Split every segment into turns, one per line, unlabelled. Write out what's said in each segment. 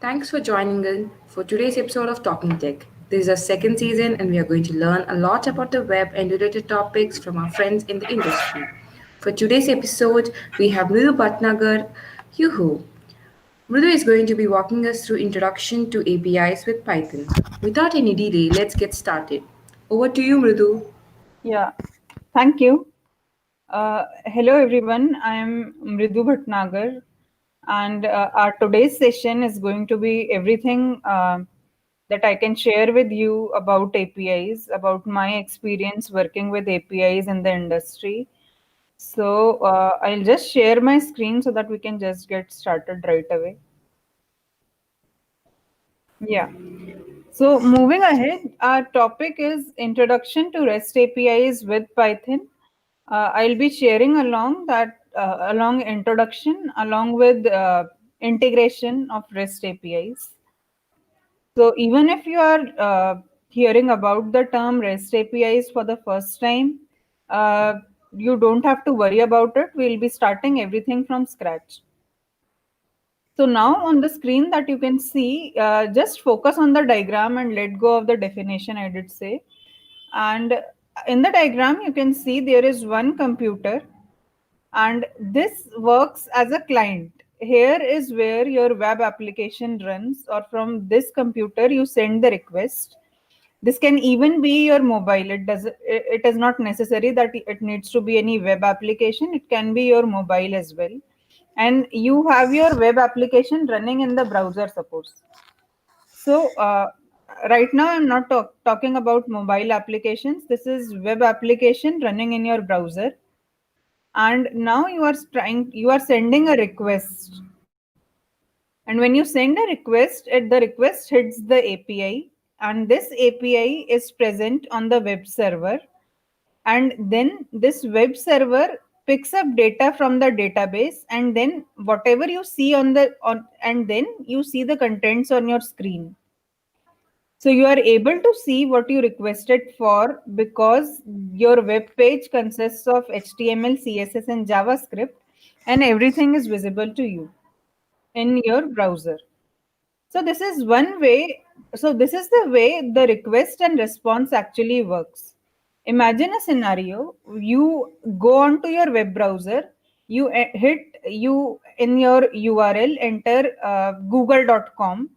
Thanks for joining in for today's episode of Talking Tech. This is our second season, and we are going to learn a lot about the web and related topics from our friends in the industry. For today's episode, we have Mridu Bhatnagar. Yoo-hoo! Mridu is going to be walking us through introduction to APIs with Python. Without any delay, let's get started. Over to you, Mridu.
Yeah, thank you. Hello, everyone. I am Mridu Bhatnagar, and our today's session is going to be everything that I can share with you about APIs, about my experience working with APIs in the industry. So I'll just share my screen so that we can just get started right away. Yeah. So moving ahead, our topic is Introduction to REST APIs with Python. I'll be sharing along introduction along with integration of REST APIs. So even if you are hearing about the term REST APIs for the first time, uh, you don't have to worry about it. We'll be starting everything from scratch. So now on the screen that you can see, just focus on the diagram and let go of the definition I did say. And in the diagram, you can see there is one computer and this works as a client. Here is where your web application runs, or from this computer you send the request. This can even be your mobile. It is not necessary that it needs to be any web application. It can be your mobile as well. And you have your web application running in the browser, suppose. So right now I'm not talking about mobile applications. This is web application running in your browser. And now you are sending a request. And when you send a request, the request hits the API, and this API is present on the web server. And then this web server picks up data from the database, and then whatever you see and then you see the contents on your screen. So you are able to see what you requested for because your web page consists of HTML, CSS, and JavaScript, and everything is visible to you in your browser. So this is one way. So this is the way the request and response actually works. Imagine a scenario: you go onto your web browser, you in your URL enter google.com.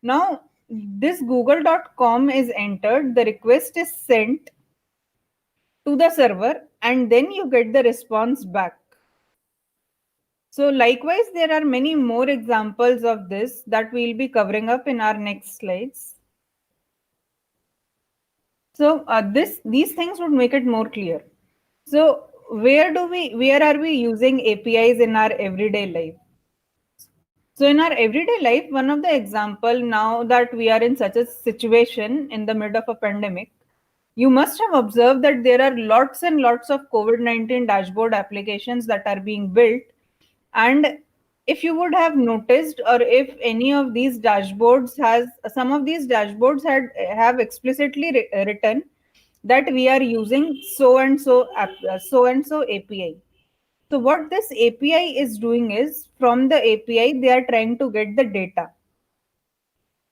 Now this google.com is entered, the request is sent to the server, and then you get the response back. So likewise, there are many more examples of this that we'll be covering up in our next slides. So these things would make it more clear. So where are we using APIs in our everyday life? So in our everyday life, one of the example, now that we are in such a situation in the mid of a pandemic, you must have observed that there are lots and lots of COVID-19 dashboard applications that are being built. And if you would have noticed, or if any of these dashboards has, some of these dashboards have explicitly written that we are using so and so API. So what this API is doing is, from the API they are trying to get the data.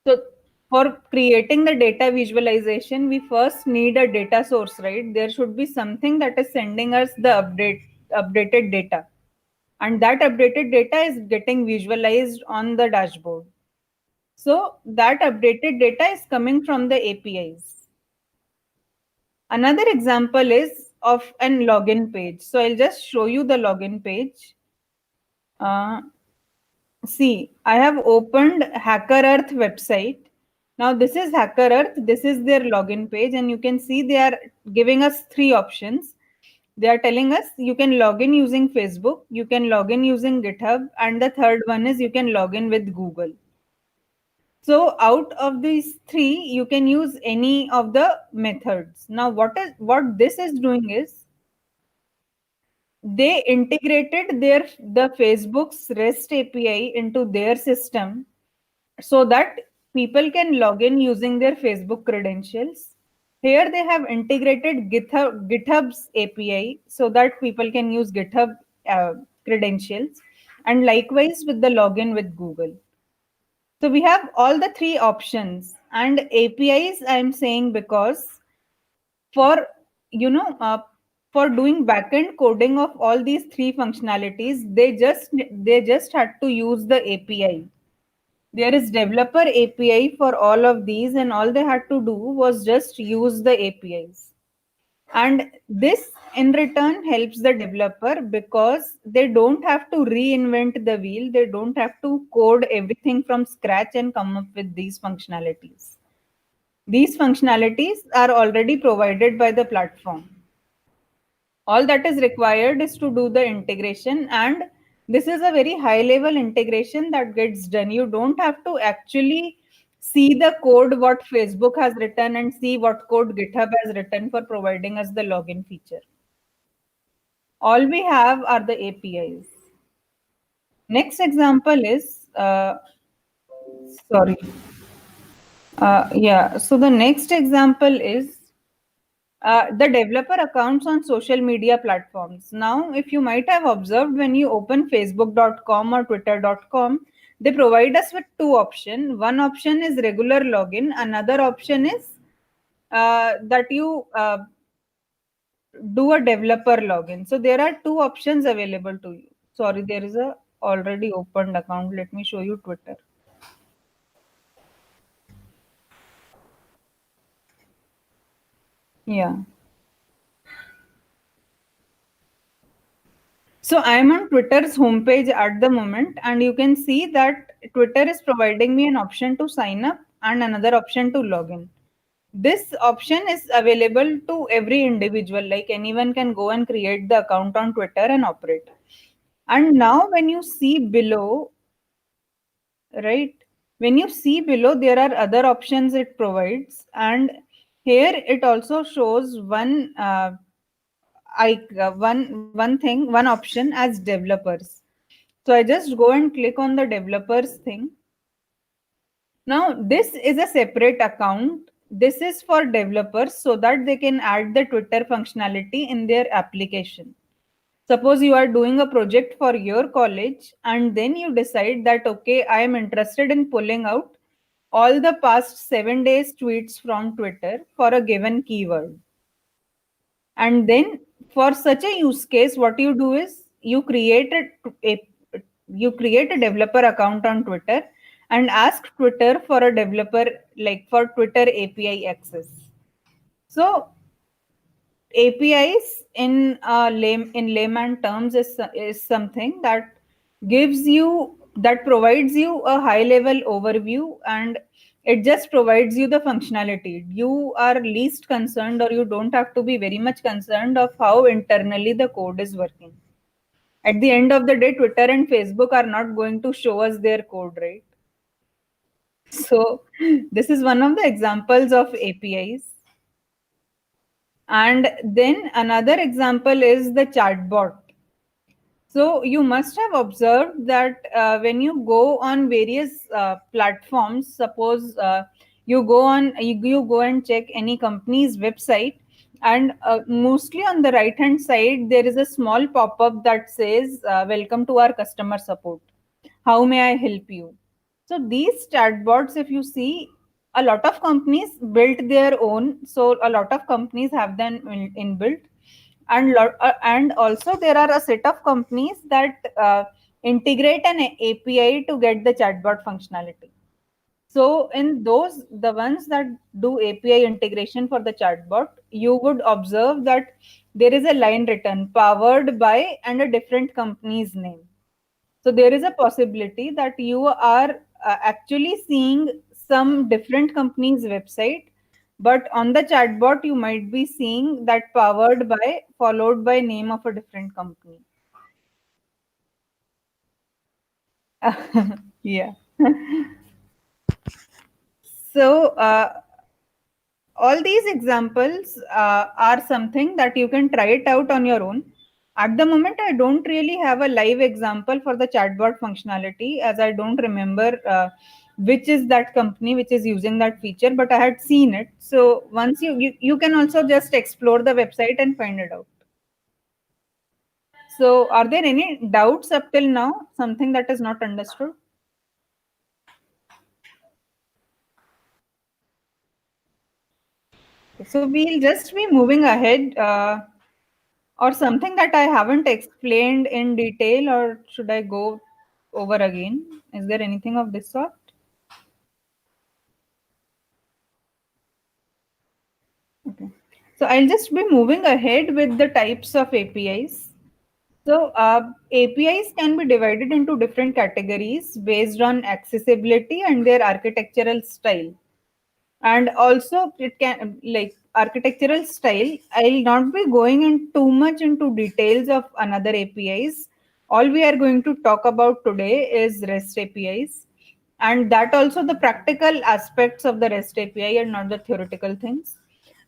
So for creating the data visualization, we first need a data source, right? There should be something that is sending us the updated data, and that updated data is getting visualized on the dashboard. So that updated data is coming from the APIs. Another example is of an login page. So I'll just show you the login page. Uh, See, I have opened Hacker Earth website. Now this is Hacker Earth. This is their login page, and you can see they are giving us three options. They are telling us you can log in using Facebook, you can log in using GitHub, and the third one is you can log in with Google. So out of these three, you can use any of the methods. Now what this is doing is, they integrated the Facebook's REST API into their system so that people can log in using their Facebook credentials. Here they have integrated GitHub's API so that people can use GitHub credentials, and likewise with the login with Google. So we have all the three options, and APIs I'm saying because for you know uh, for doing backend coding of all these three functionalities, they just had to use the API. There is developer API for all of these, and all they had to do was just use the APIs. And this in return helps the developer because they don't have to reinvent the wheel, they don't have to code everything from scratch and come up with these functionalities. These functionalities are already provided by the platform. All that is required is to do the integration, and this is a very high level integration that gets done. You don't have to actually see the code what Facebook has written and see what code GitHub has written for providing us the login feature. All we have are the APIs. Next example is sorry. Yeah, so the next example is the developer accounts on social media platforms. Now, if you might have observed, when you open facebook.com or twitter.com, they provide us with two options. One option is regular login, another option is that you do a developer login. So there are two options available to you. Sorry, there is a already opened account. Let me show you Twitter. Yeah. So I'm on Twitter's homepage at the moment, and you can see that Twitter is providing me an option to sign up and another option to log in. This option is available to every individual, like anyone can go and create the account on Twitter and operate. And now, when you see below, right, when you see below, there are other options it provides, and here it also shows one option as developers. So I just go and click on the developers thing. Now this is a separate account. This is for developers so that they can add the Twitter functionality in their application. Suppose you are doing a project for your college and then you decide that, okay, I am interested in pulling out all the past 7 days tweets from Twitter for a given keyword. And then for such a use case, what you do is you create a developer account on Twitter and ask Twitter for a developer, like for Twitter API access. So APIs in layman terms is something that provides you a high level overview, and it just provides you the functionality. You are least concerned, or you don't have to be very much concerned of how internally the code is working. At the end of the day, Twitter and Facebook are not going to show us their code, right? So this is one of the examples of APIs. And then another example is the chatbot. So you must have observed that when you go on various platforms, suppose you go and check any company's website, and mostly on the right hand side there is a small pop up that says, "Welcome to our customer support. How may I help you?" So these chatbots, if you see, a lot of companies built their own. So a lot of companies have them inbuilt, and also there are a set of companies that integrate an API to get the chatbot functionality. So in those, the ones that do API integration for the chatbot, you would observe that there is a line written powered by and a different company's name. So there is a possibility that you are actually seeing some different company's website, but on the chatbot you might be seeing that powered by followed by name of a different company. Yeah. So all these examples are something that you can try it out on your own. At the moment, I don't really have a live example for the chatbot functionality, as I don't remember which is that company which is using that feature, but I had seen it. So once you can also just explore the website and find it out. So are there any doubts up till now? Something that is not understood? So we'll just be moving ahead, or something that I haven't explained in detail, or should I go over again? Is there anything of this sort? Okay. So I'll just be moving ahead with the types of APIs. So APIs can be divided into different categories based on accessibility and their architectural style. And also it can, like, architectural style, I'll not be going in too much into details of another APIs. All we are going to talk about today is REST APIs, and that also the practical aspects of the REST API and not the theoretical things.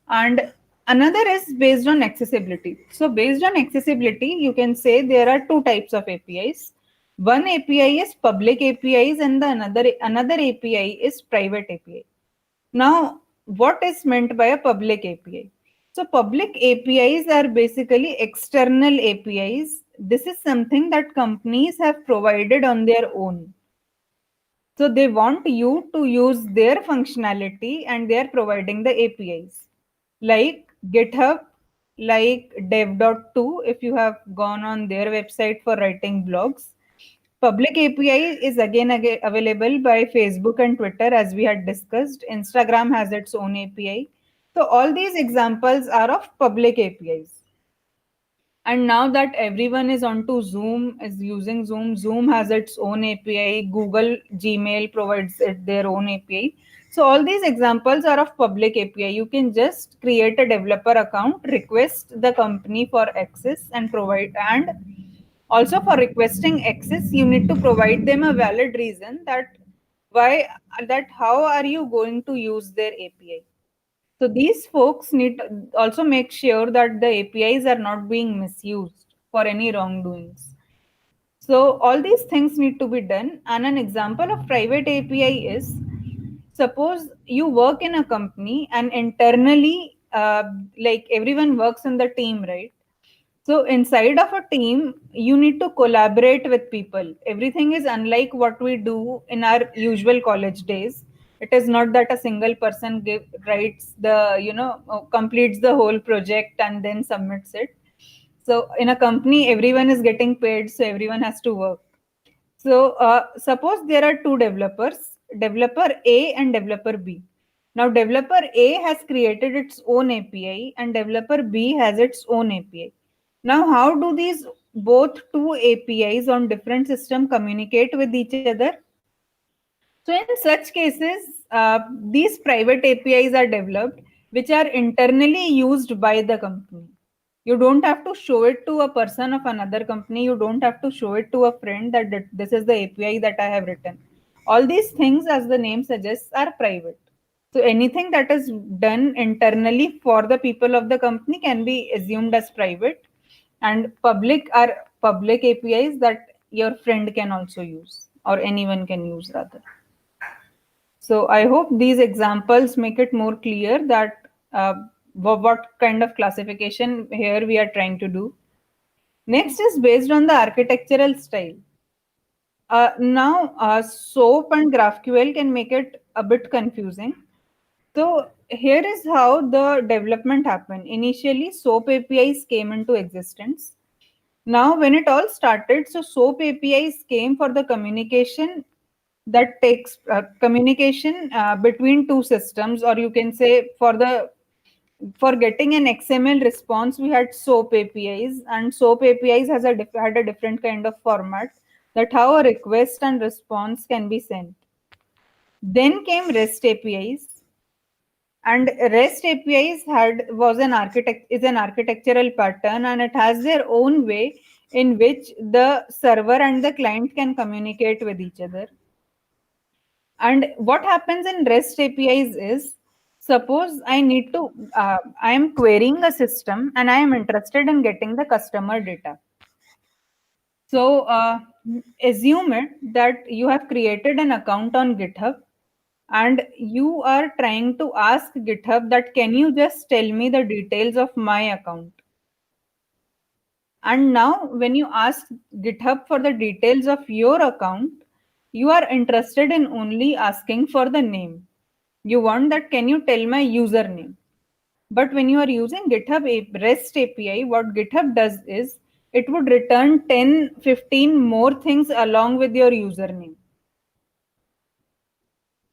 And another is based on accessibility. So based on accessibility, you can say there are two types of APIs. One API is public APIs, and the another API is private API. Now, what is meant by a public API? So, public APIs are basically external APIs. This is something that companies have provided on their own. So, they want you to use their functionality and they are providing the APIs. Like GitHub, like dev.to, if you have gone on their website for writing blogs. Public API is again available by Facebook and Twitter, as we had discussed. Instagram has its own API. So all these examples are of public APIs. And now that everyone is onto Zoom, is using Zoom, Zoom has its own API. Google Gmail provides their own API. So all these examples are of public API. You can just create a developer account, request the company for access and provide. And also for requesting access, you need to provide them a valid reason that why, that how are you going to use their API. So these folks need to also make sure that the APIs are not being misused for any wrongdoings. So all these things need to be done. And an example of private API is, suppose you work in a company and internally, like everyone works in the team, right? So inside of a team, you need to collaborate with people. Everything is unlike what we do in our usual college days. It is not that a single person writes the, completes the whole project and then submits it. So in a company, everyone is getting paid, so everyone has to work. So suppose there are two developers, developer A and developer B. Now developer A has created its own API and developer B has its own API. Now how do these both two APIs on different system communicate with each other? So in such cases, these private APIs are developed, which are internally used by the company. You don't have to show it to a person of another company. You don't have to show it to a friend that this is the API that I have written. All these things, as the name suggests, are private. So anything that is done internally for the people of the company can be assumed as private, and public are public APIs that your friend can also use, or anyone can use rather. So I hope these examples make it more clear that what kind of classification here we are trying to do. Next is based on the architectural style. Now, SOAP and GraphQL can make it a bit confusing. So here is how the development happened. Initially, SOAP APIs came into existence. Now, when it all started, so SOAP APIs came for the communication that takes communication between two systems, or you can say for getting an XML response, we had SOAP APIs, and SOAP APIs had a different kind of format, that how a request and response can be sent. Then came REST APIs, and REST APIs is an architectural pattern, and it has their own way in which the server and the client can communicate with each other. And what happens in REST APIs is, suppose I am querying a system and I am interested in getting the customer data. So assume it that you have created an account on GitHub and you are trying to ask GitHub that can you just tell me the details of my account. And now when you ask GitHub for the details of your account, you are interested in only asking for the name. You want that, can you tell my username? But when you are using REST API, what GitHub does is it would return 10, 15 more things along with your username.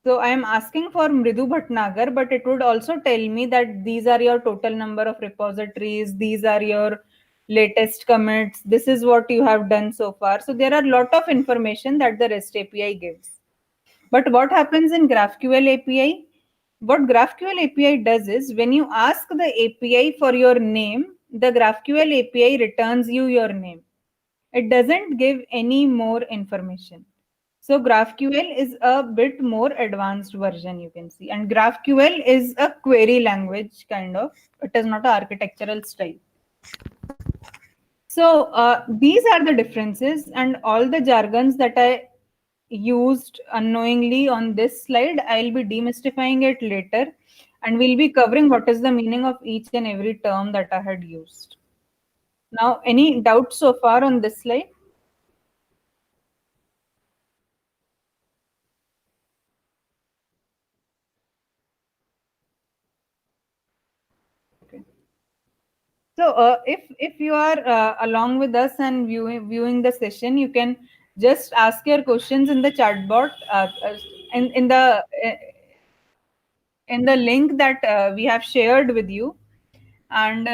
So I am asking for Mridu Bhatnagar, but it would also tell me that these are your total number of repositories, these are your latest commits, this is what you have done so far. So there are a lot of information that the REST API gives. But what happens in GraphQL API? What GraphQL API does is when you ask the API for your name, the GraphQL API returns you your name. It doesn't give any more information. So GraphQL is a bit more advanced version, you can see. And GraphQL is a query language kind of. It is not an architectural style. So these are the differences, and all the jargons that I used unknowingly on this slide, I'll be demystifying it later, and we'll be covering what is the meaning of each and every term that I had used. Now, any doubts so far on this slide? Okay. So, if you are along with us and viewing the session, you can just ask your questions in the chat bot, in the link that we have shared with you, and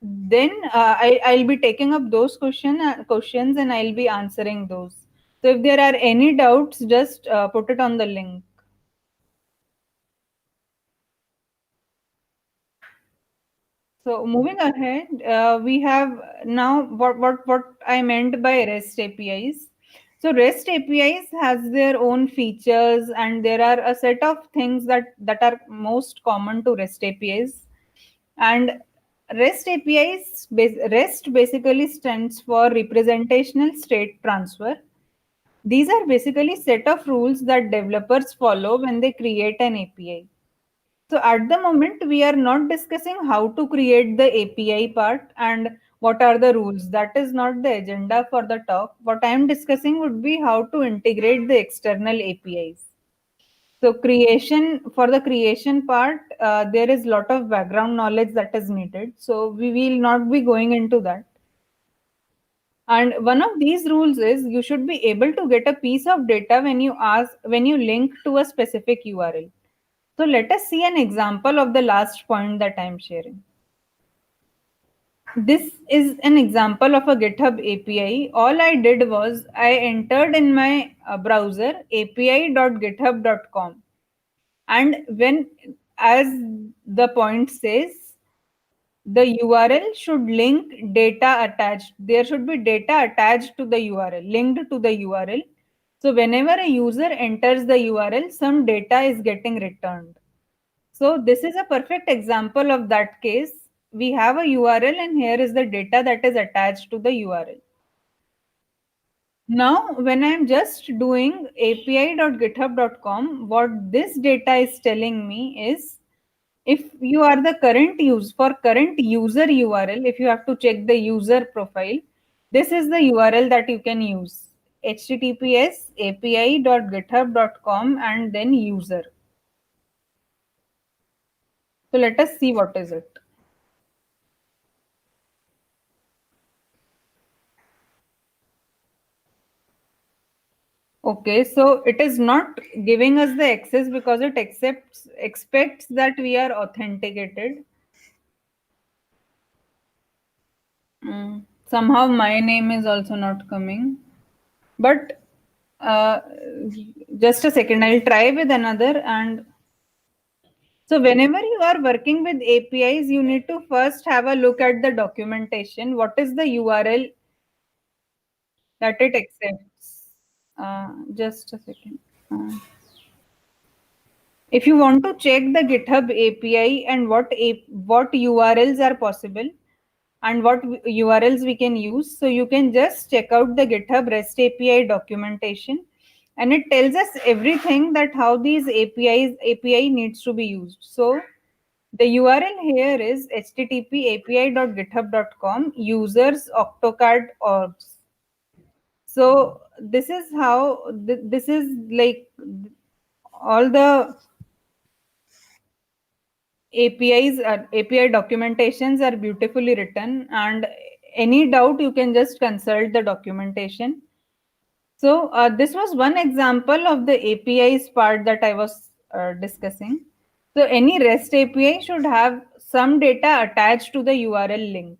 then I'll be taking up those questions, and I'll be answering those. So, if there are any doubts, just put it on the link. So moving ahead, we have now what I meant by REST APIs. So REST APIs has their own features, and there are a set of things that are most common to REST APIs. And REST basically stands for representational state transfer. These are basically set of rules that developers follow when they create an API. So at the moment, we are not discussing how to create the API part and what are the rules. That is not the agenda for the talk. What I am discussing would be how to integrate the external APIs. So for the creation part, there is lot of background knowledge that is needed. So we will not be going into that. And one of these rules is you should be able to get a piece of data when you link to a specific URL. So let us see an example of the last point that I am sharing. This is an example of a GitHub API. All I did was I entered in my browser api.github.com, and when, as the point says, the URL should link data attached. There should be data attached to the URL, linked to the URL. So whenever a user enters the URL, some data is getting returned. So this is a perfect example of that case. We have a URL, and here is the data that is attached to the URL. Now, when I'm just doing api.github.com, what this data is telling me is if you are the current user URL, if you have to check the user profile, this is the URL that you can use. HTTPS api.github.com and then user. So let us see what is it. Okay, so it is not giving us the access because it expects that we are authenticated. Somehow my name is also not coming. But uh, just a second, I'll try with another. And so whenever you are working with APIs, you need to first have a look at the documentation. What is the URL that it accepts? Just a second. If you want to check the GitHub API and what URLs are possible and what URLs we can use, so you can just check out the GitHub REST API documentation, and it tells us everything that how these API needs to be used. So the URL here is http api.github.com users octocad orgs. So this is how this is like all the API documentations are beautifully written, and any doubt you can just consult the documentation. So this was one example of the APIs part that I was discussing. So any REST API should have some data attached to the URL link.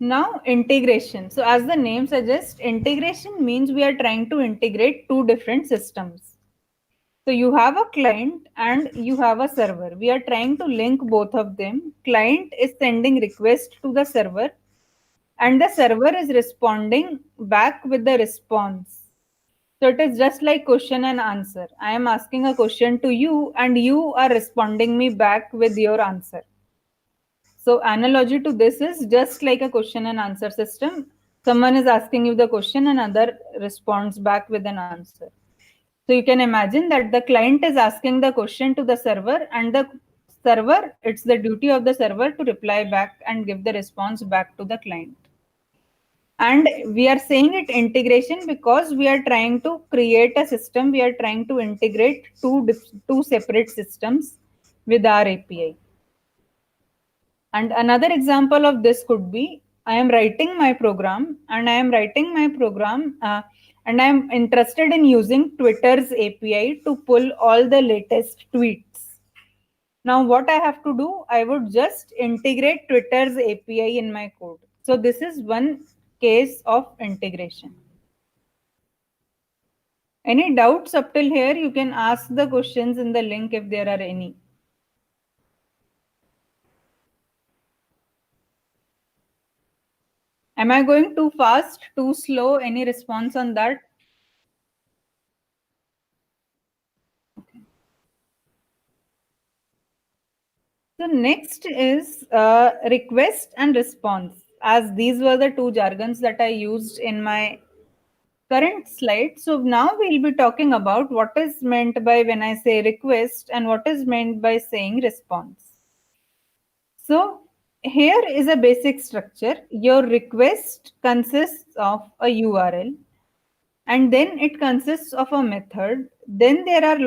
Now integration. So as the name suggests, integration means we are trying to integrate two different systems. So you have a client and you have a server. We are trying to link both of them. Client is sending request to the server and the server is responding back with the response. So it is just like question and answer. I am asking a question to you and you are responding me back with your answer. So analogy to this is just like a question and answer system. Someone is asking you the question and other responds back with an answer. So you can imagine that the client is asking the question to the server and the server, it's the duty of the server to reply back and give the response back to the client. And we are saying it integration because we are trying to create a system, we are trying to integrate two separate systems with our API. And another example of this could be I am writing my program and I am writing my program and I am interested in using Twitter's API to pull all the latest tweets. Now, what I have to do, I would just integrate Twitter's API in my code. So, this is one case of integration. Any doubts up till here? You can ask the questions in the link if there are any. Am I going too fast, too slow? Any response on that? So next is request and response, as these were the two jargons that I used in my current slide. So now we'll be talking about what is meant by when I say request and what is meant by saying response. So here is a basic structure. Your request consists of a URL and then it consists of a method. Then there are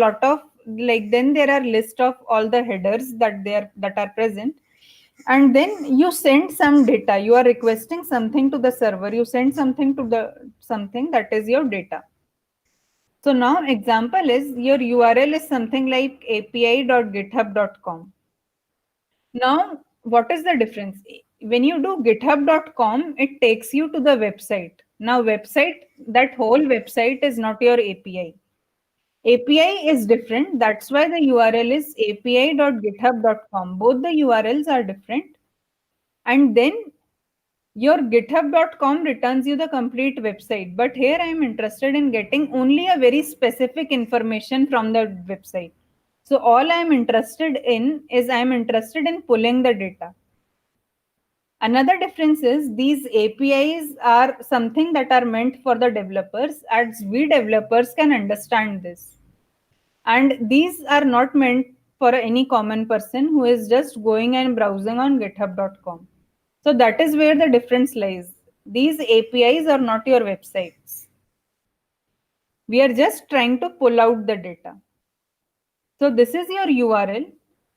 then there are list of all the headers that are present, and then you send some data. You are requesting something to the server, you send something to the something that is your data. So now example is your URL is something like api.github.com. Now what is the difference? When you do github.com, it takes you to the website. Now website, that whole website is not your API. API is different. That's why the URL is api.github.com. Both the URLs are different. And then your github.com returns you the complete website. But here I am interested in getting only a very specific information from the website. So all I am interested in is I am interested in pulling the data. Another difference is these APIs are something that are meant for the developers, as we developers can understand this. And these are not meant for any common person who is just going and browsing on github.com. So that is where the difference lies. These APIs are not your websites. We are just trying to pull out the data. So this is your URL.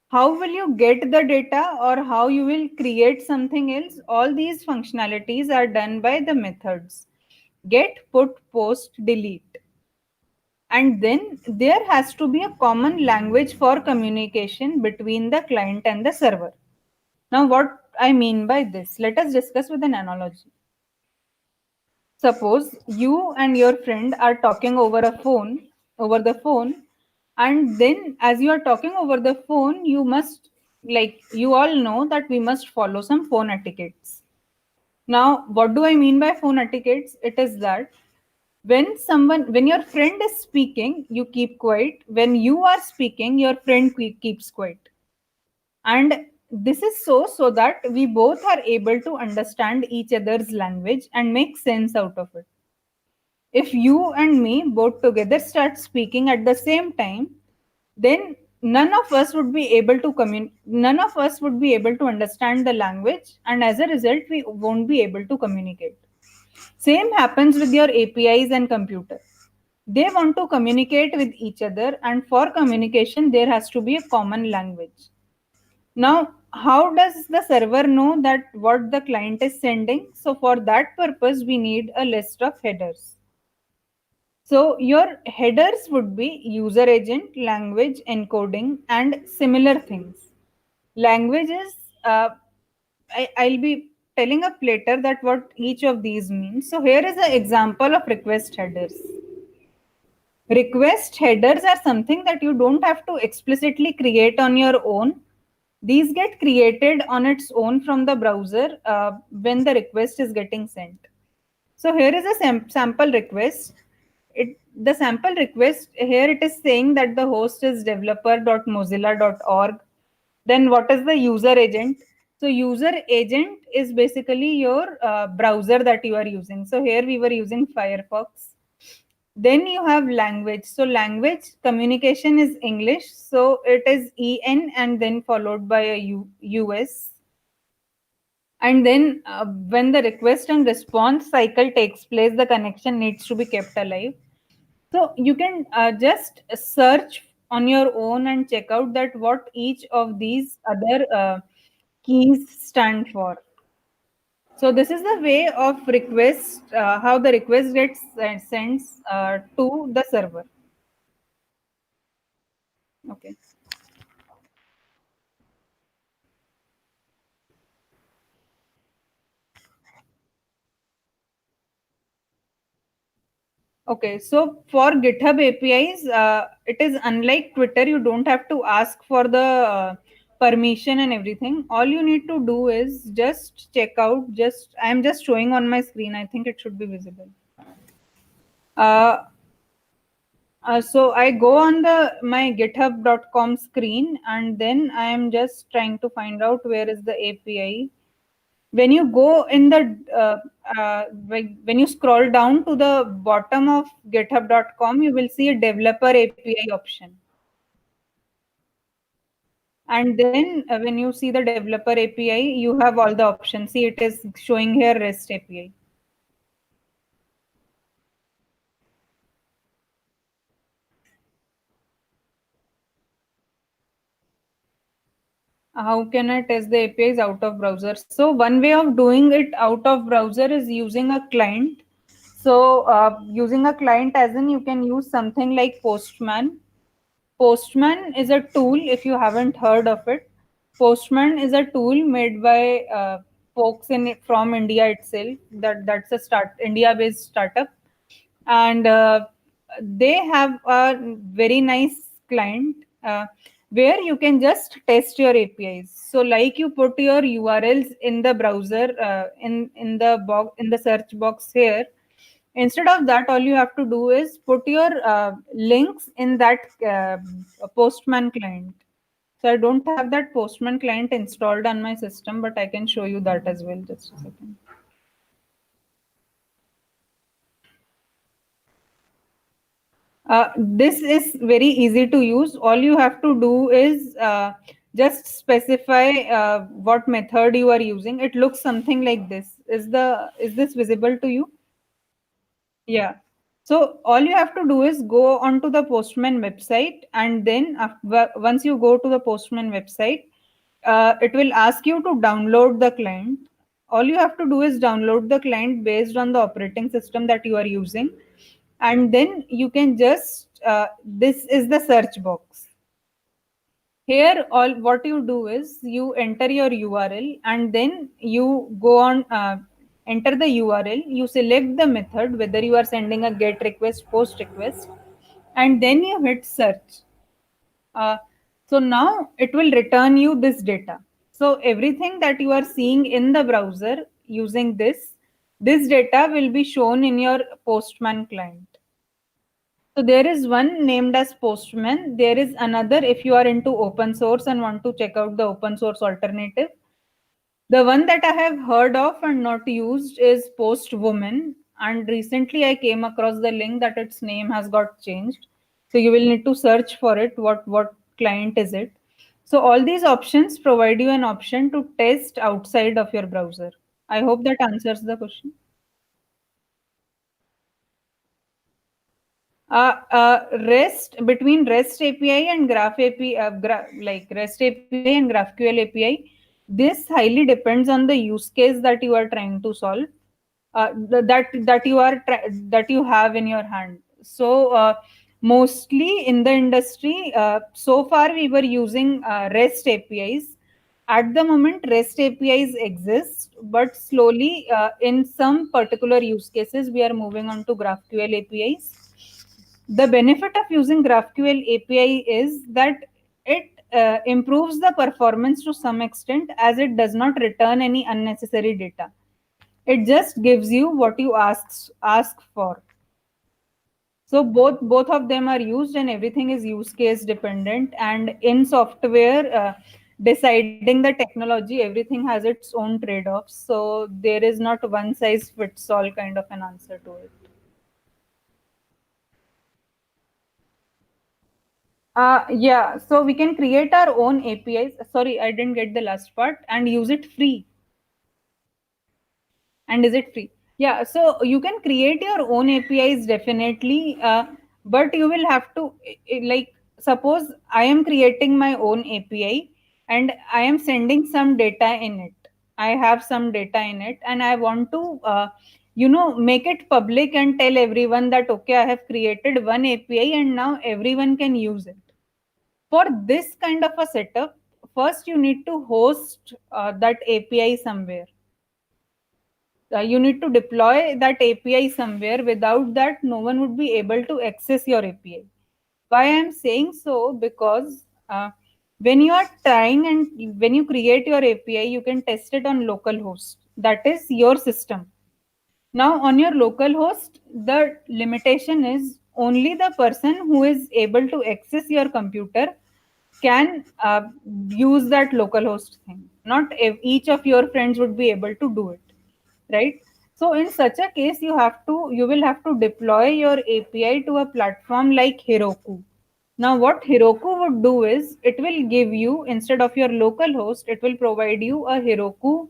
How will you get the data or how you will create something else? All these functionalities are done by the methods get, put, post, delete. And then there has to be a common language for communication between the client and the server. Now, what I mean by this, let us discuss with an analogy. Suppose you and your friend are talking over the phone, and then as you are talking over the phone, you must, like, you all know that we must follow some phone etiquettes. Now, what do I mean by phone etiquettes? It is that when your friend is speaking, you keep quiet. When you are speaking, your friend keeps quiet. And this is so that we both are able to understand each other's language and make sense out of it. If you and me both together start speaking at the same time, then none of us would be able to understand the language, and as a result we won't be able to communicate. Same happens with your APIs and computer. They want to communicate with each other, and for communication, there has to be a common language. Now, how does the server know that what the client is sending? So, for that purpose, we need a list of headers. So, your headers would be user agent, language, encoding, and similar things. Languages, I'll be telling up later that what each of these means. So, here is an example of request headers. Request headers are something that you don't have to explicitly create on your own. These get created on its own from the browser when the request is getting sent. So here is a sample request. The sample request here, it is saying that the host is developer.mozilla.org. Then what is the user agent? So user agent is basically your browser that you are using. So here we were using Firefox. Then you have language. So language communication is English. So it is EN and then followed by a US. And then when the request and response cycle takes place, the connection needs to be kept alive. So you can just search on your own and check out that what each of these other keys stand for. So this is the way of request, how the request gets sent to the server. Okay. Okay, so for GitHub APIs, it is unlike Twitter. You don't have to ask for the permission and everything. All you need to do is just check out. Just I'm just showing on my screen. I think it should be visible. Uh, so I go on the my github.com screen, and then I am just trying to find out where is the API. When you go in the when you scroll down to the bottom of github.com, you will see a developer API option. And then when you see the developer API, you have all the options. See, it is showing here REST API. How can I test the APIs out of browser? So one way of doing it out of browser is using a client. So using a client, as in you can use something like Postman. Postman is a tool, if you haven't heard of it. Postman is a tool made by folks in from India itself. That's a India-based startup, and they have a very nice client where you can just test your APIs. So, like you put your URLs in the browser in the box in the search box here. Instead of that, all you have to do is put your links in that Postman client. So I don't have that Postman client installed on my system, but I can show you that as well. Just a second. This is very easy to use. All you have to do is just specify what method you are using. It looks something like this. Is this visible to you? Yeah. So all you have to do is go onto the Postman website, and then once you go to the Postman website, it will ask you to download the client. All you have to do is download the client based on the operating system that you are using, and then you can just this is the search box. Here, all what you do is you enter your URL, and then you go on enter the URL. You select the method whether you are sending a GET request, POST request, and then you hit search. Uh, so now it will return you this data. So everything that you are seeing in the browser using this data will be shown in your Postman client. So there is one named as Postman. There is another if you are into open source and want to check out the open source alternative. The one that I have heard of and not used is Postwoman. And recently I came across the link that its name has got changed. So you will need to search for it. What client is it? So all these options provide you an option to test outside of your browser. I hope that answers the question. REST between REST API and Graph API, like REST API and GraphQL API, this highly depends on the use case that you are trying to solve, that you have in your hand. So mostly in the industry, so far we were using REST APIs. At the moment, REST APIs exist, but slowly, in some particular use cases, we are moving on to GraphQL APIs. The benefit of using GraphQL API is that it improves the performance to some extent, as it does not return any unnecessary data. It just gives you what you ask for. So both of them are used, and everything is use case dependent. And in software, deciding the technology, everything has its own trade-offs. So there is not one size fits all kind of an answer to it. Yeah, so we can create our own APIs. Sorry, I didn't get the last part. And use it free. And is it free? Yeah, so you can create your own APIs definitely, but you will have to, like, suppose I am creating my own API and I am sending some data in it. I have some data in it, and I want to, make it public and tell everyone that, okay, I have created one API and now everyone can use it. For this kind of a setup, first you need to host that API somewhere. You need to deploy that API somewhere. Without that, no one would be able to access your API. Why I am saying so? Because when you are trying and when you create your API, you can test it on localhost. That is your system. Now, on your local host, the limitation is only the person who is able to access your computer can use that localhost thing. Not each of your friends would be able to do it, right? So, in such a case, you will have to deploy your API to a platform like Heroku. Now, what Heroku would do is it will give you, instead of your local host, it will provide you a Heroku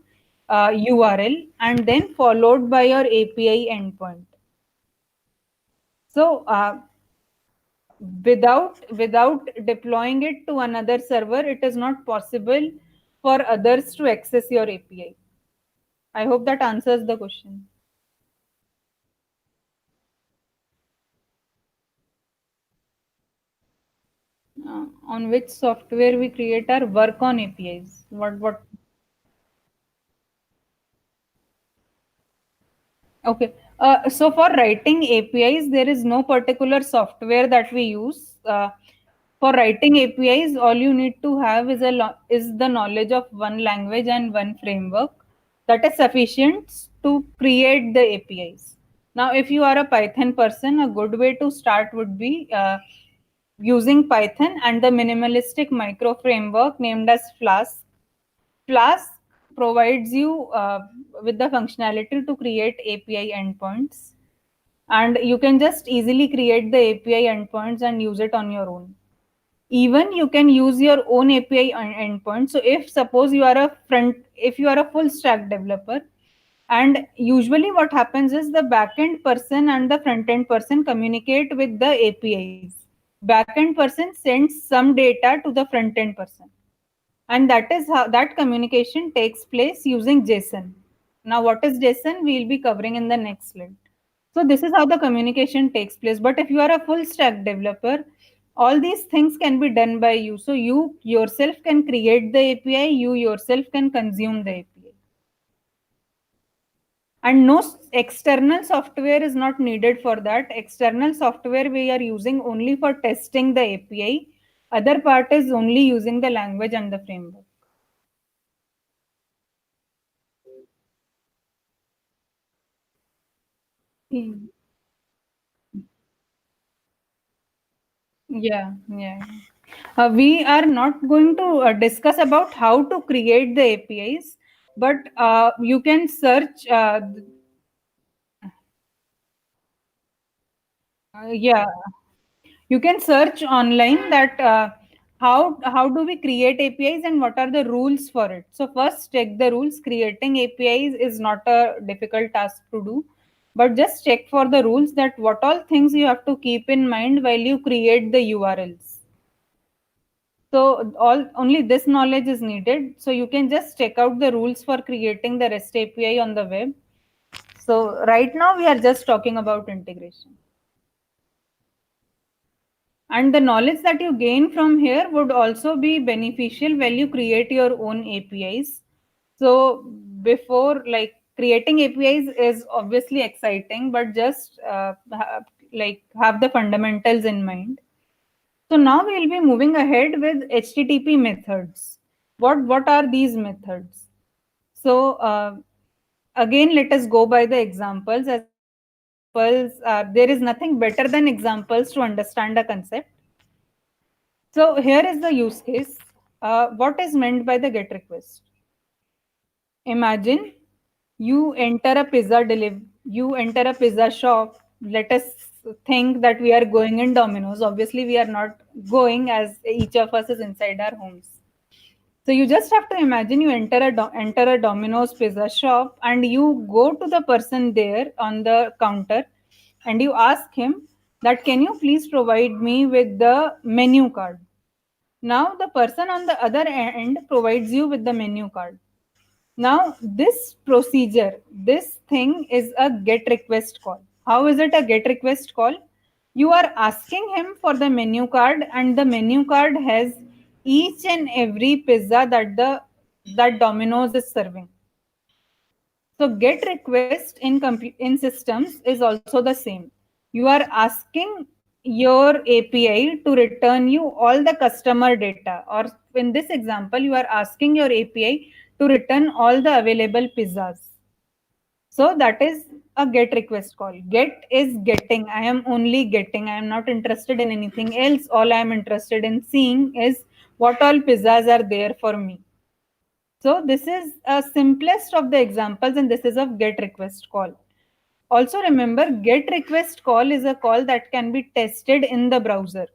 URL and then followed by your API endpoint. So, without deploying it to another server, it is not possible for others to access your API. I hope that answers the question. On which software we create our work on APIs? What? Okay. So for writing APIs, there is no particular software that we use. For writing APIs, all you need to have is the knowledge of one language and one framework. That is sufficient to create the APIs. Now, if you are a Python person, a good way to start would be using Python and the minimalistic micro framework named as Flask. Flask provides you with the functionality to create API endpoints, and you can just easily create the API endpoints and use it on your own. Even you can use your own API endpoint. So if suppose if you are a full stack developer, and usually what happens is the backend person and the front end person communicate with the APIs. Backend person sends some data to the front end person, and that is how that communication takes place using JSON. Now, what is JSON? We'll be covering in the next slide. So this is how the communication takes place. But if you are a full stack developer, all these things can be done by you. So you yourself can create the API, you yourself can consume the API. And no external software is not needed for that. External software we are using only for testing the API. Other part is only using the language and the framework. Hmm. Yeah, yeah. We are not going to discuss about how to create the APIs, but you can search. Yeah, you can search online that how do we create APIs and what are the rules for it. So first, check the rules. Creating APIs is not a difficult task to do. but just check for the rules that what all things you have to keep in mind while you create the URLs. So all only this knowledge is needed. So you can just check out the rules for creating the REST API on the web. So right now we are just talking about integration. And the knowledge that you gain from here would also be beneficial when you create your own APIs. So before, like, creating APIs is obviously exciting, but just like have the fundamentals in mind. So now we will be moving ahead with HTTP methods. What are these methods? So again, let us go by the examples, as examples there is nothing better than examples to understand a concept. So here is the use case. What is meant by the GET request? Imagine you enter a pizza shop. Let us think that we are going in Domino's. Obviously, we are not going, as each of us is inside our homes. So you just have to imagine you enter a Domino's pizza shop and you go to the person there on the counter and you ask him that, can you please provide me with the menu card? Now the person on the other end provides you with the menu card. Now this procedure, this thing is a GET request call. How is it a GET request call? You are asking him for the menu card, and the menu card has each and every pizza that Domino's is serving. So GET request in systems is also the same. You are asking your API to return you all the customer data, or in this example, you are asking your API to return all the available pizzas. So that is a GET request call. Get is getting. I am only getting. I am not interested in anything else. All I am interested in seeing is what all pizzas are there for me. So this is a simplest of the examples, and this is of GET request call. Also remember, GET request call is a call that can be tested in the browser.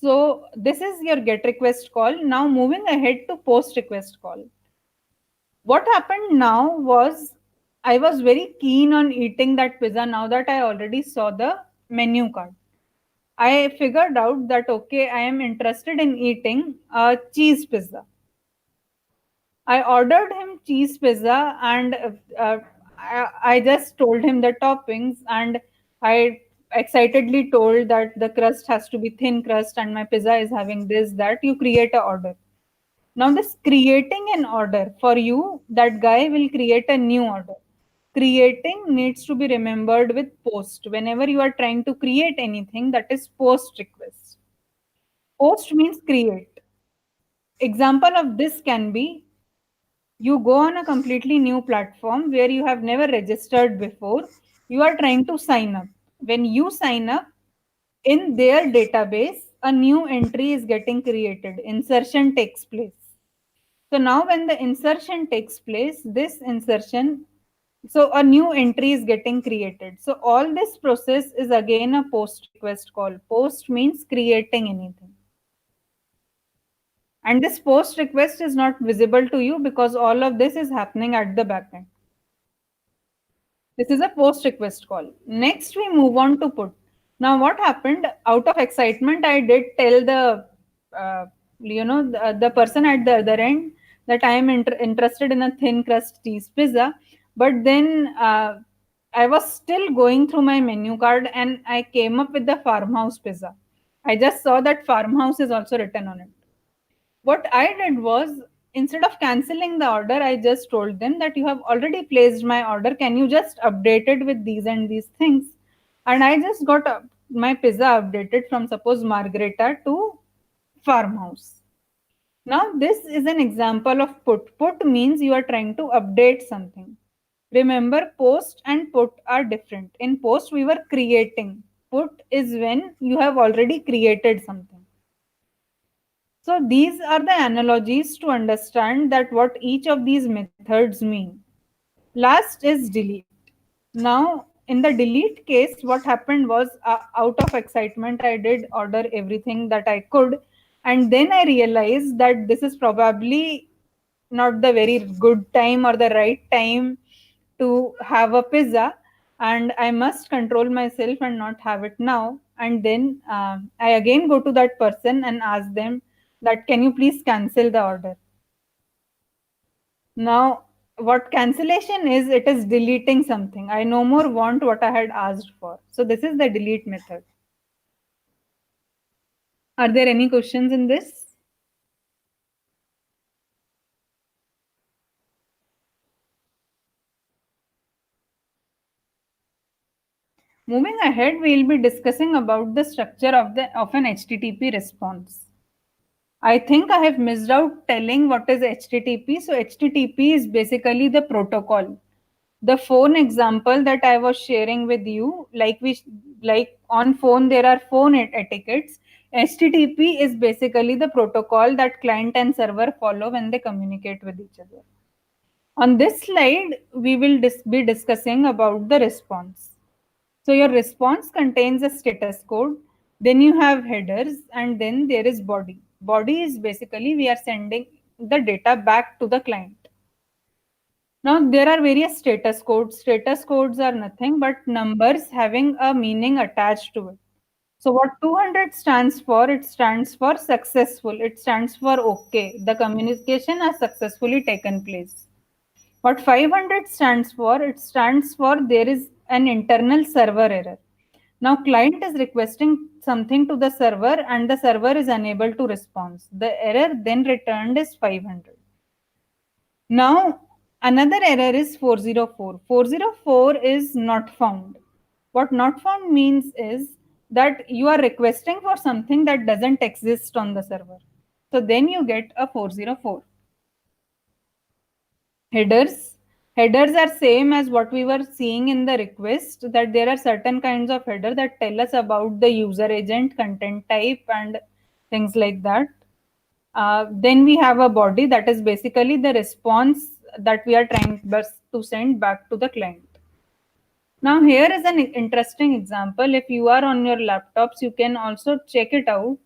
So this is your GET request call. Now moving ahead to POST request call. What happened now was I was very keen on eating that pizza now that I already saw the menu card. I figured out that okay, I am interested in eating a cheese pizza. I ordered him cheese pizza, and I just told him the toppings, and I excitedly told that the crust has to be thin crust and my pizza is having this, that. You create a order. Now this creating an order for you, that guy will create a new order. Creating needs to be remembered with post. Whenever you are trying to create anything, that is post request. Post means create. Example of this can be, you go on a completely new platform where you have never registered before. You are trying to sign up. When you sign up, in their database, a new entry is getting created. Insertion takes place. So now when the insertion takes place, this insertion, so a new entry is getting created. So all this process is again a post request call. Post means creating anything. And this post request is not visible to you because all of this is happening at the backend. This is a post request call. Next, we move on to put. Now, what happened? Out of excitement, I did tell the person at the other end that I am interested in a thin crust cheese pizza. But then I was still going through my menu card and I came up with the farmhouse pizza. I just saw that farmhouse is also written on it. What I did was, instead of canceling the order, I just told them that you have already placed my order. Can you just update it with these and these things? And I just got my pizza updated from, suppose, Margherita to farmhouse. Now, this is an example of put. Put means you are trying to update something. Remember, post and put are different. In post, we were creating. Put is when you have already created something. So these are the analogies to understand that what each of these methods mean. Last is delete. Now in the delete case, what happened was, out of excitement, I did order everything that I could, and then I realized that this is probably not the very good time or the right time to have a pizza, and I must control myself and not have it now. And then I again go to that person and ask them that, can you please cancel the order? Now, what cancellation is, it is deleting something. I no more want what I had asked for. So this is the delete method. Are there any questions in this? Moving ahead, we will be discussing about the structure of an HTTP response. I think I have missed out telling what is HTTP. So HTTP is basically the protocol. The phone example that I was sharing with you, like on phone there are phone etiquettes. HTTP is basically the protocol that client and server follow when they communicate with each other. On this slide, we will be discussing about the response. So your response contains a status code, then you have headers, and then there is body. Body is basically we are sending the data back to the client. Now there are various status codes. Status codes are nothing but numbers having a meaning attached to it. So what 200 stands for, it stands for successful. It stands for okay. The communication has successfully taken place. What 500 stands for, it stands for there is an internal server error. Now client is requesting something to the server and the server is unable to respond. The error then returned is 500. Now another error is 404. 404 is not found. What not found means is that you are requesting for something that doesn't exist on the server. So then you get a 404. Headers are same as what we were seeing in the request, that there are certain kinds of header that tell us about the user agent, content type, and things like that. Then we have a body that is basically the response that we are trying to send back to the client. Now here is an interesting example. If you are on your laptops, you can also check it out,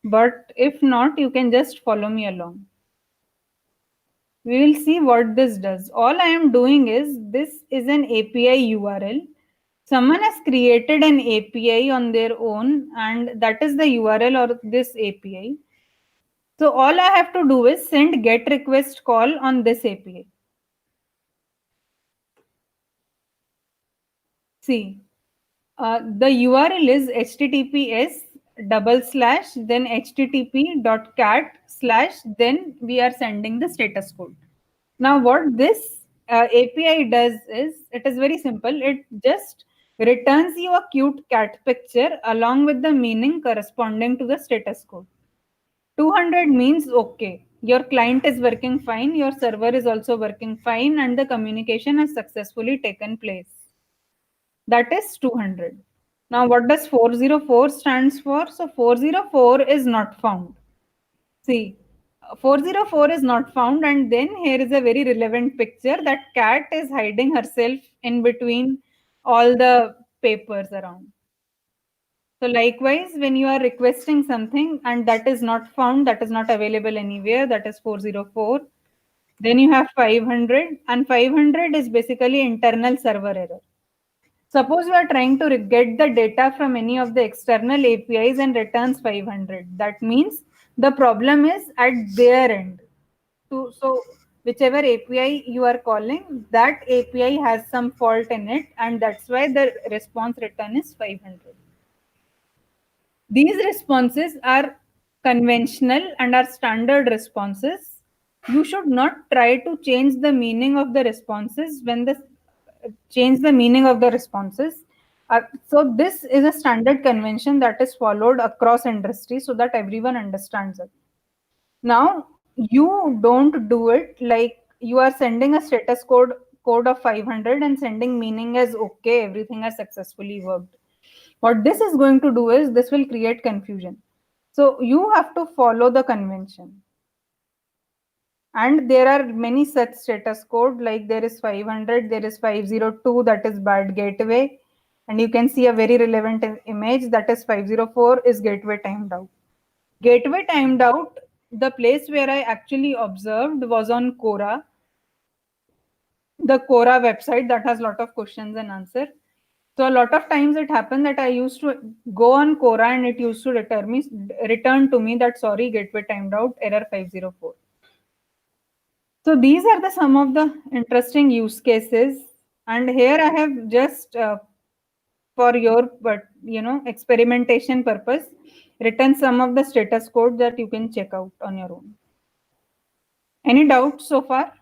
but if not, you can just follow me along. We will see what this does. All I am doing is, this is an API URL. Someone has created an API on their own, and that is the URL of this API. So all I have to do is send get request call on this API. See, the URL is https double slash then http.cat/ then we are sending the status code. Now, what this API does is, it is very simple. It just returns you a cute cat picture along with the meaning corresponding to the status code. 200 means okay. Your client is working fine, your server is also working fine, and the communication has successfully taken place. That is 200. Now, what does 404 stands for? So, 404 is not found. See, 404 is not found, and then here is a very relevant picture that cat is hiding herself in between all the papers around. So, likewise, when you are requesting something and that is not found, that is not available anywhere, that is 404. Then you have 500, and 500 is basically internal server error. Suppose you are trying to get the data from any of the external APIs and returns 500. That means the problem is at their end. So whichever API you are calling, that API has some fault in it, and that's why the response return is 500. These responses are conventional and are standard responses. You should not try to change the meaning of the responses when the change the meaning of the responses. So this is a standard convention that is followed across industry so that everyone understands it. Now you don't do it like you are sending a status code of 500 and sending meaning as okay, everything has successfully worked. What this is going to do is, this will create confusion. So you have to follow the convention. And there are many such status code, like there is 500, there is 502, that is bad gateway. And you can see a very relevant image, that is 504 is gateway timed out. Gateway timed out, the place where I actually observed was on Quora. the Quora website that has a lot of questions and answer. So a lot of times it happened that I used to go on Quora and it used to return to me that sorry, gateway timed out, error 504. So these are the some of the interesting use cases, and here I have just for your experimentation purpose written some of the status code that you can check out on your own. Any doubts so far?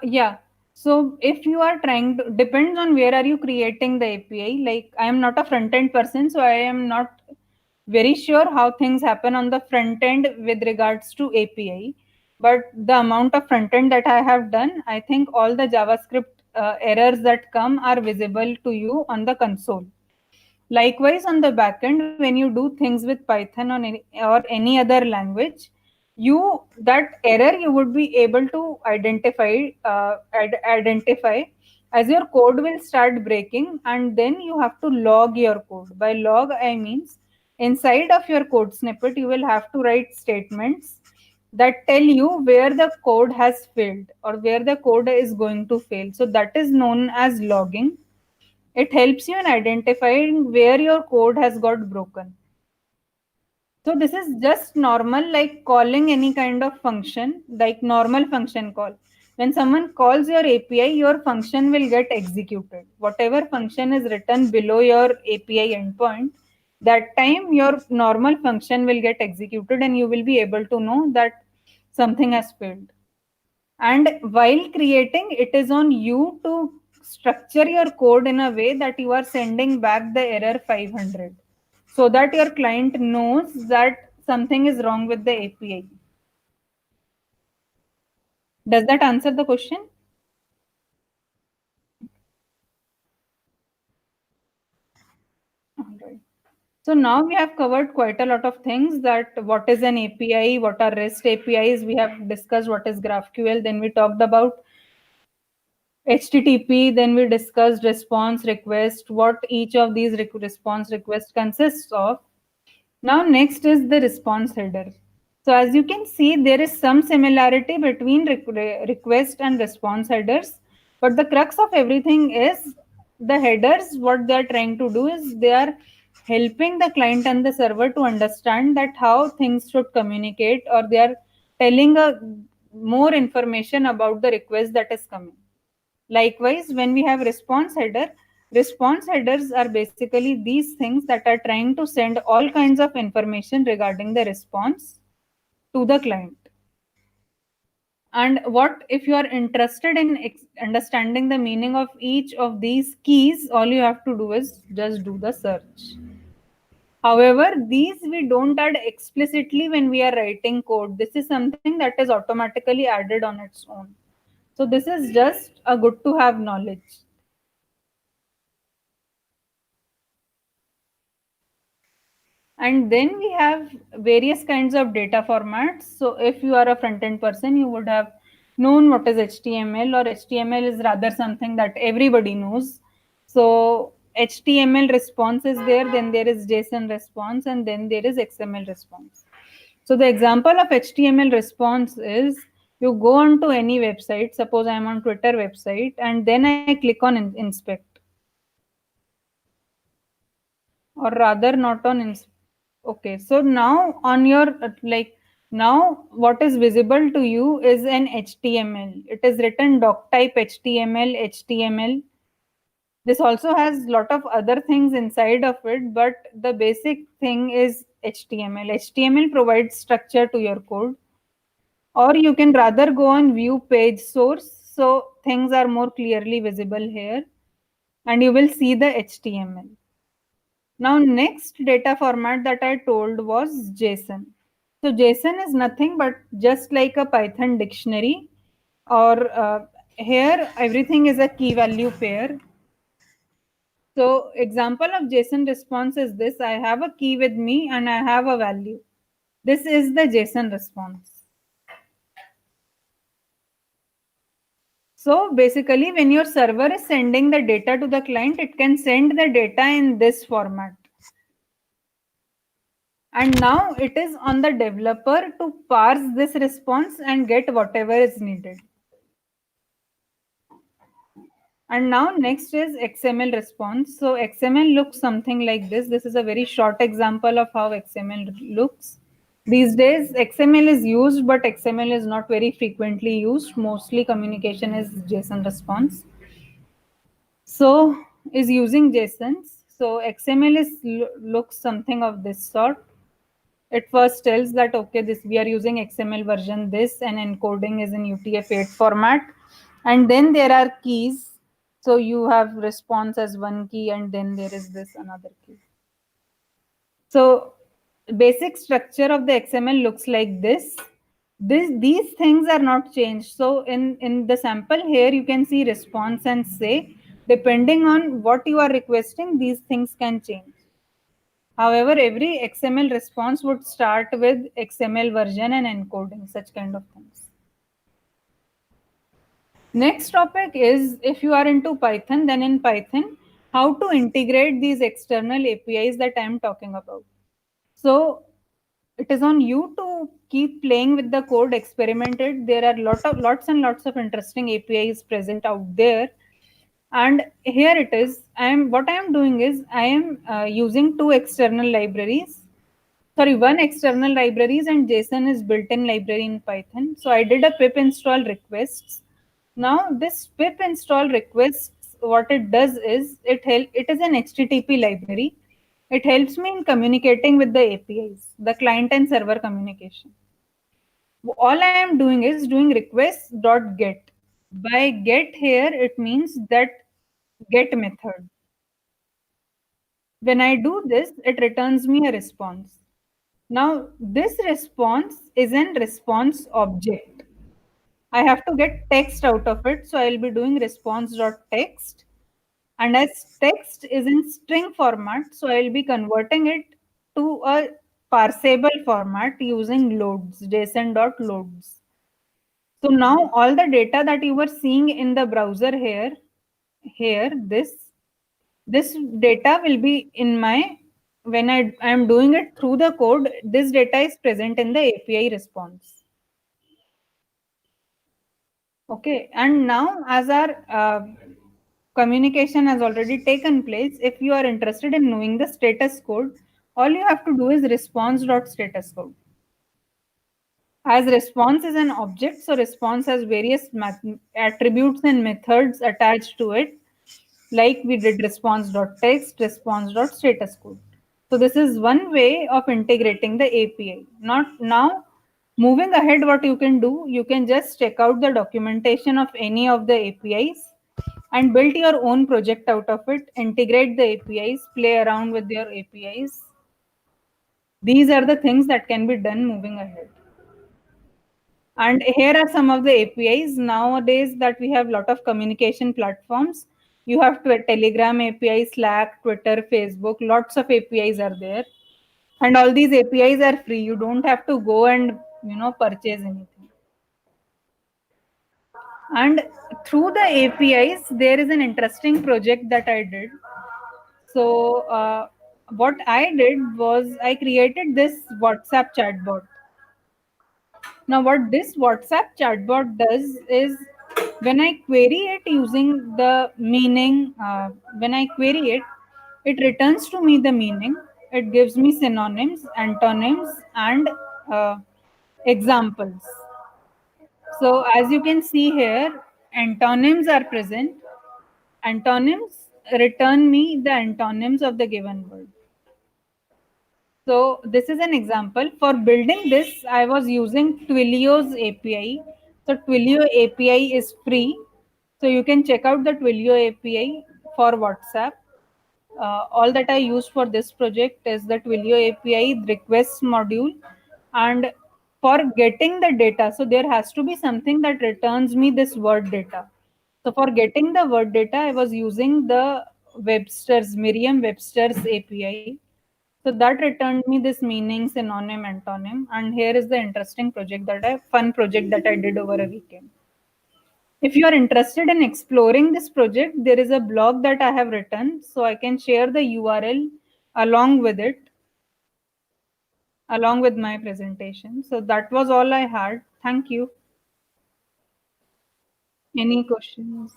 Yeah. So if you are trying to, depends on where are you creating the API. Like I am not a front end person, so I am not very sure how things happen on the front end with regards to API. But the amount of front end that I have done, I think all the JavaScript errors that come are visible to you on the console. Likewise, on the backend, when you do things with Python or any other language, that error you would be able to identify as your code will start breaking, and then you have to log your code. By log, I means inside of your code snippet, you will have to write statements that tell you where the code has failed or where the code is going to fail. So that is known as logging. It helps you in identifying where your code has got broken. So this is just normal, like calling any kind of function, like normal function call. When someone calls your API, your function will get executed. Whatever function is written below your API endpoint, that time your normal function will get executed and you will be able to know that something has failed. And while creating, it is on you to structure your code in a way that you are sending back the error 500 so that your client knows that something is wrong with the API. Does that answer the question? All right. So now we have covered quite a lot of things, that what is an API, what are REST APIs, we have discussed what is GraphQL, then we talked about HTTP, then we discussed response request, what each of these response requests consists of. Now, next is the response header. So, as you can see, there is some similarity between request and response headers, but the crux of everything is the headers. What they are trying to do is they are helping the client and the server to understand that how things should communicate, or they are telling a more information about the request that is coming. Likewise, when we have response headers are basically these things that are trying to send all kinds of information regarding the response to the client. And what if you are interested in understanding the meaning of each of these keys, all you have to do is just do the search. However, these we don't add explicitly when we are writing code. This is something that is automatically added on its own. So this is just a good to have knowledge. And then we have various kinds of data formats. So if you are a front end person, you would have known what is HTML, or HTML is rather something that everybody knows. So HTML response is there, then there is JSON response, and then there is XML response. So the example of HTML response is you go onto any website, suppose I am on Twitter website, and then I click on inspect, or rather not on okay, so now on your now what is visible to you is an HTML. It is written doc type HTML. This also has lot of other things inside of it, but the basic thing is HTML. HTML provides structure to your code. Or you can rather go on view page source, so things are more clearly visible here, and you will see the HTML. Now, next data format that I told was JSON. So JSON is nothing but just like a Python dictionary, or here everything is a key value pair. So example of JSON response is this: I have a key with me and I have a value. This is the JSON response. So basically, when your server is sending the data to the client, it can send the data in this format. And now it is on the developer to parse this response and get whatever is needed. And now next is XML response. So XML looks something like this. This is a very short example of how XML looks. These days XML is used, but XML is not very frequently used. Mostly communication is JSON response. So is using JSONs. So XML is looks something of this sort. It first tells that okay, this we are using XML version this and encoding is in UTF-8 format, and then there are keys. So you have response as one key, and then there is this another key. So basic structure of the XML looks like this. These things are not changed. So in the sample here, you can see response and say, depending on what you are requesting, these things can change. However, every XML response would start with XML version and encoding, such kind of things. Next topic is if you are into Python, then in Python, how to integrate these external APIs that I am talking about. So it is on you to keep playing with the code, experiment it. There are lots and lots of interesting APIs present out there. And here it is. What I am doing is I am using two external libraries. Sorry, one external libraries and JSON is built-in library in Python. So I did a pip install requests. Now this pip install requests, what it does is it is an HTTP library. It helps me in communicating with the APIs, the client and server communication. All I am doing is doing request.get. By get here, it means that get method. When I do this, it returns me a response. Now, this response is an response object. I have to get text out of it. So I'll be doing response.text. And as text is in string format, so I'll be converting it to a parsable format using loads, JSON.loads. So now all the data that you were seeing in the browser here, this data will be in my, when I am doing it through the code, this data is present in the API response. Okay, and now as our communication has already taken place, if you are interested in knowing the status code, all you have to do is response.status code. As response is an object, so response has various attributes and methods attached to it, like we did response.text, response.status code. So this is one way of integrating the API. Not now, moving ahead, what you can do, you can just check out the documentation of any of the APIs and build your own project out of it, integrate the APIs, play around with your APIs. These are the things that can be done moving ahead. And here are some of the APIs nowadays that we have. Lot of communication platforms. You have Telegram API, Slack, Twitter, Facebook. Lots of APIs are there, and all these APIs are free. You don't have to go and purchase anything. And through the APIs, there is an interesting project that I did. So what I did was I created this WhatsApp chatbot. Now, what this WhatsApp chatbot does is when I query it using the meaning, when I query it, it returns to me the meaning. It gives me synonyms, antonyms, and examples. So, as you can see here, antonyms are present. Antonyms return me the antonyms of the given word. So this is an example. For building this, I was using Twilio's API. So Twilio API is free. So you can check out the Twilio API for WhatsApp. All that I used for this project is the Twilio API requests module. And for getting the data, so there has to be something that returns me this word data. So for getting the word data, I was using the Merriam-Webster's API. So that returned me this meaning, synonym, antonym. And here is the interesting project fun project that I did over a weekend. If you are interested in exploring this project, there is a blog that I have written, so I can share the URL along with it, along with my presentation. So that was all I had. Thank you. Any questions?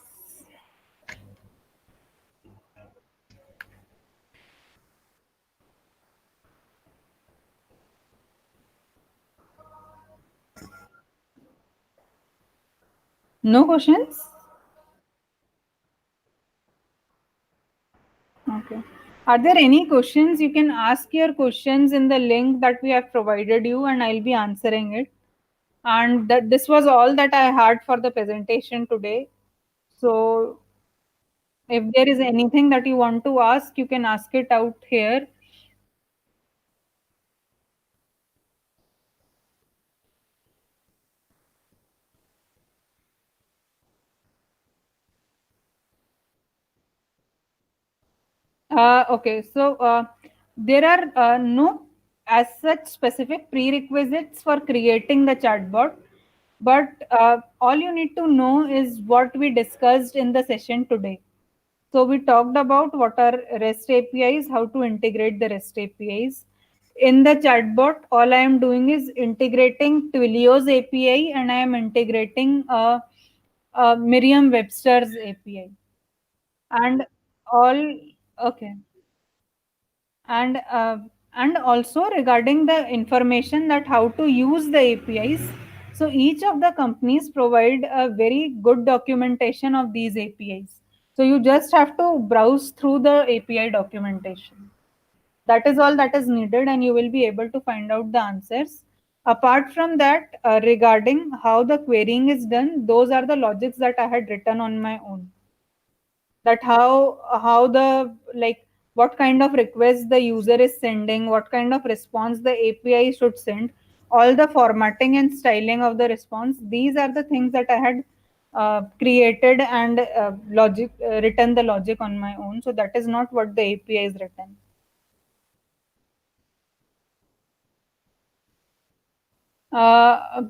No questions? Okay. Are there any questions? You can ask your questions in the link that we have provided you, and I'll be answering it. And that this was all that I had for the presentation today. So if there is anything that you want to ask, you can ask it out here. Okay, so there are no as such specific prerequisites for creating the chatbot, but all you need to know is what we discussed in the session today. So we talked about what are REST APIs, how to integrate the REST APIs. In the chatbot, all I am doing is integrating Twilio's API and I am integrating Merriam-Webster's API. And all, okay. And also regarding the information that how to use the APIs, so each of the companies provide a very good documentation of these APIs, so you just have to browse through the API documentation. That is all that is needed, and you will be able to find out the answers. Apart from that, regarding how the querying is done, those are the logics that I had written on my own, that how the like what kind of request the user is sending, what kind of response the API should send, all the formatting and styling of the response, these are the things that I had created and logic written the logic on my own, so that is not what the API is written. uh,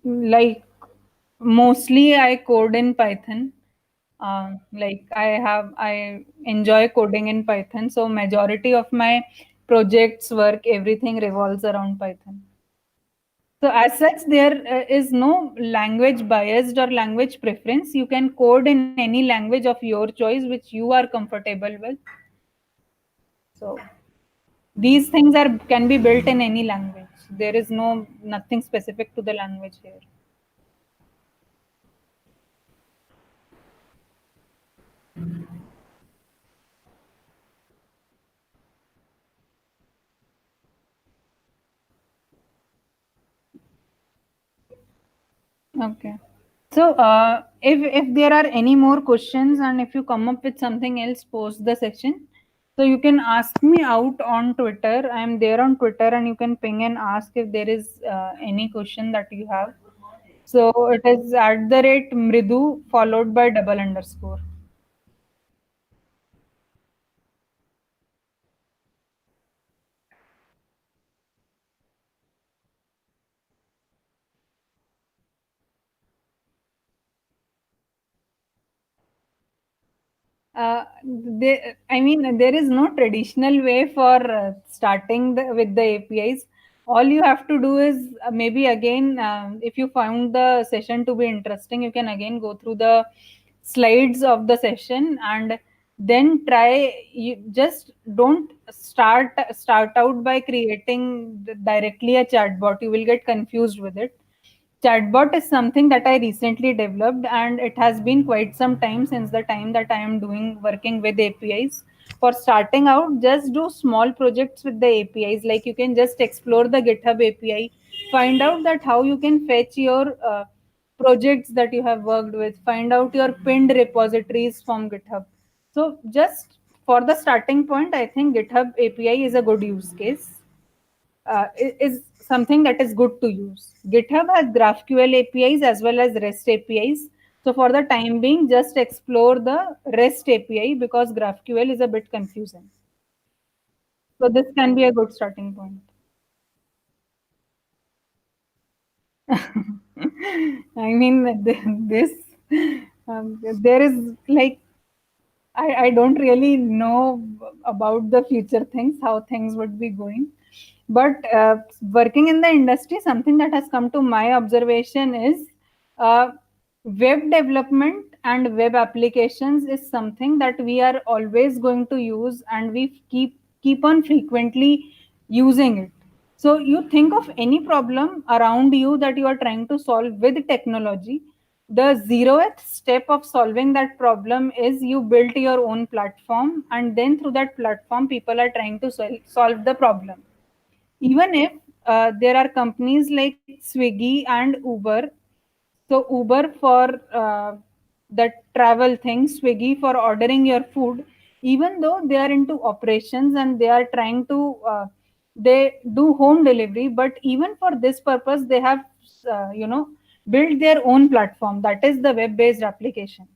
like mostly I code in Python. Like I enjoy coding in Python, so majority of my projects work, everything revolves around Python. So as such, there is no language biased or language preference. You can code in any language of your choice, which you are comfortable with. So these things are can be built in any language. There is no nothing specific to the language here. Okay. So, if there are any more questions and if you come up with something else post the session, so you can ask me out on Twitter. I am there on Twitter, and you can ping and ask if there is any question that you have. So it is at the rate Mridu followed by double underscore. I mean, there is no traditional way for starting with the APIs. All you have to do is maybe again, if you found the session to be interesting, you can again go through the slides of the session and then try. You just don't start out by creating directly a chatbot. You will get confused with it. Chatbot is something that I recently developed, and it has been quite some time since the time that I am doing working with APIs. For starting out, just do small projects with the APIs. Like you can just explore the GitHub API, find out that how you can fetch your projects that you have worked with, find out your pinned repositories from GitHub. So just for the starting point, I think GitHub API is a good use case, is something that is good to use. GitHub has GraphQL APIs as well as REST APIs. So for the time being, just explore the REST API because GraphQL is a bit confusing. So this can be a good starting point. I mean, this There is like I don't really know about the future things, how things would be going. But working in the industry, something that has come to my observation is uh, web development and web applications is something that we are always going to use, and we keep on frequently using it. So you think of any problem around you that you are trying to solve with technology, the zeroth step of solving that problem is you built your own platform, and then through that platform people are trying to solve the problem. Even if there are companies like Swiggy and Uber. So Uber for the travel thing, Swiggy for ordering your food, even though they are into operations and they are trying to they do home delivery, but even for this purpose they have built their own platform, that is the web based application.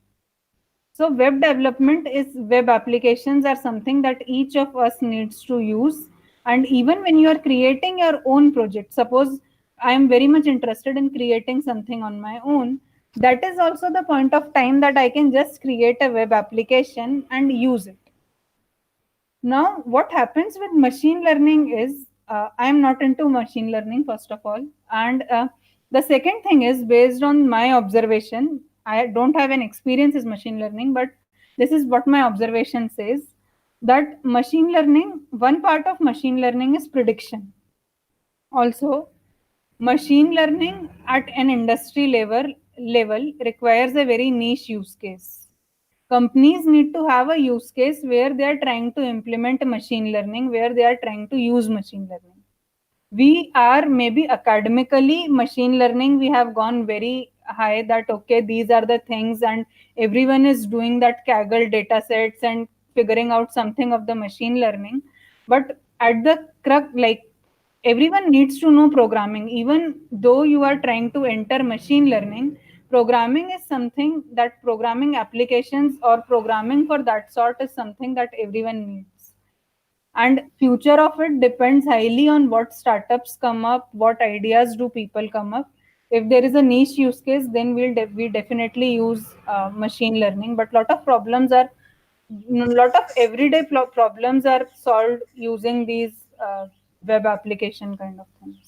So web development is web applications are something that each of us needs to use. And even when you are creating your own project, suppose I am very much interested in creating something on my own, that is also the point of time that I can just create a web application and use it. Now, what happens with machine learning is I am not into machine learning, first of all. And the second thing is based on my observation. I don't have an experience as machine learning, but this is what my observation says, that machine learning, one part of machine learning is prediction. Also, machine learning at an industry level requires a very niche use case. Companies need to have a use case where they are trying to implement machine learning, where they are trying to use machine learning. We are maybe academically machine learning, we have gone very high that okay, these are the things, and everyone is doing that Kaggle data sets and figuring out something of the machine learning. But at the crux, like, everyone needs to know programming. Even though you are trying to enter machine learning, programming is something that programming applications or programming for that sort is something that everyone needs. And future of it depends highly on what startups come up, what ideas do people come up. If there is a niche use case, then we definitely use machine learning. But lot of everyday problems are solved using these web application kind of things.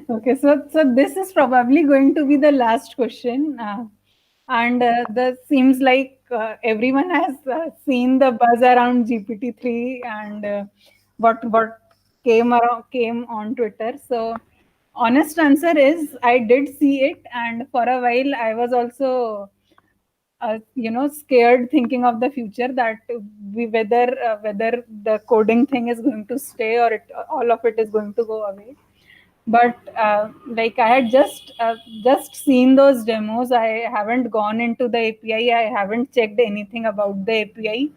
Okay, so this is probably going to be the last question, and this seems like everyone has seen the buzz around GPT-3 and what came on Twitter. So, honest answer is I did see it, and for a while I was also scared thinking of the future, that whether the coding thing is going to stay or all of it is going to go away. But like I had just seen those demos. I haven't gone into the API, I haven't checked anything about the API,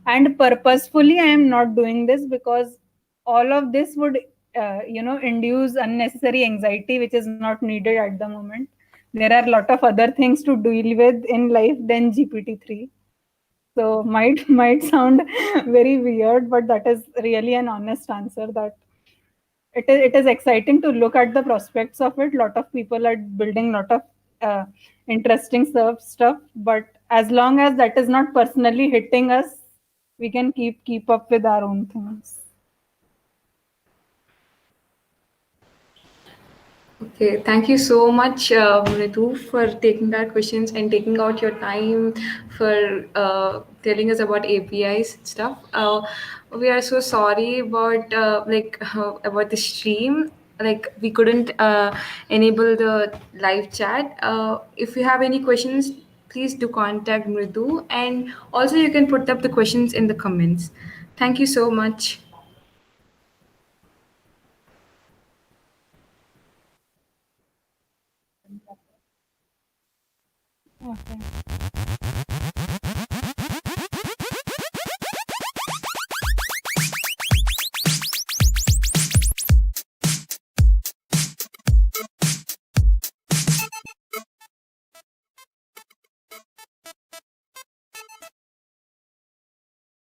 and purposefully I am not doing this because all of this would induce unnecessary anxiety which is not needed at the moment. There are a lot of other things to deal with in life than GPT-3. So might sound very weird, but that is really an honest answer, that it is exciting to look at the prospects of it. A lot of people are building a lot of uh, interesting stuff, but as long as that is not personally hitting us, we can keep up with our own things.
Okay, thank you so much, Mridu, for taking our questions and taking out your time for telling us about APIs and stuff. We are so sorry about about the stream. Like we couldn't enable the live chat. If you have any questions, please do contact Mridu, and also you can put up the questions in the comments. Thank you so much.
Okay.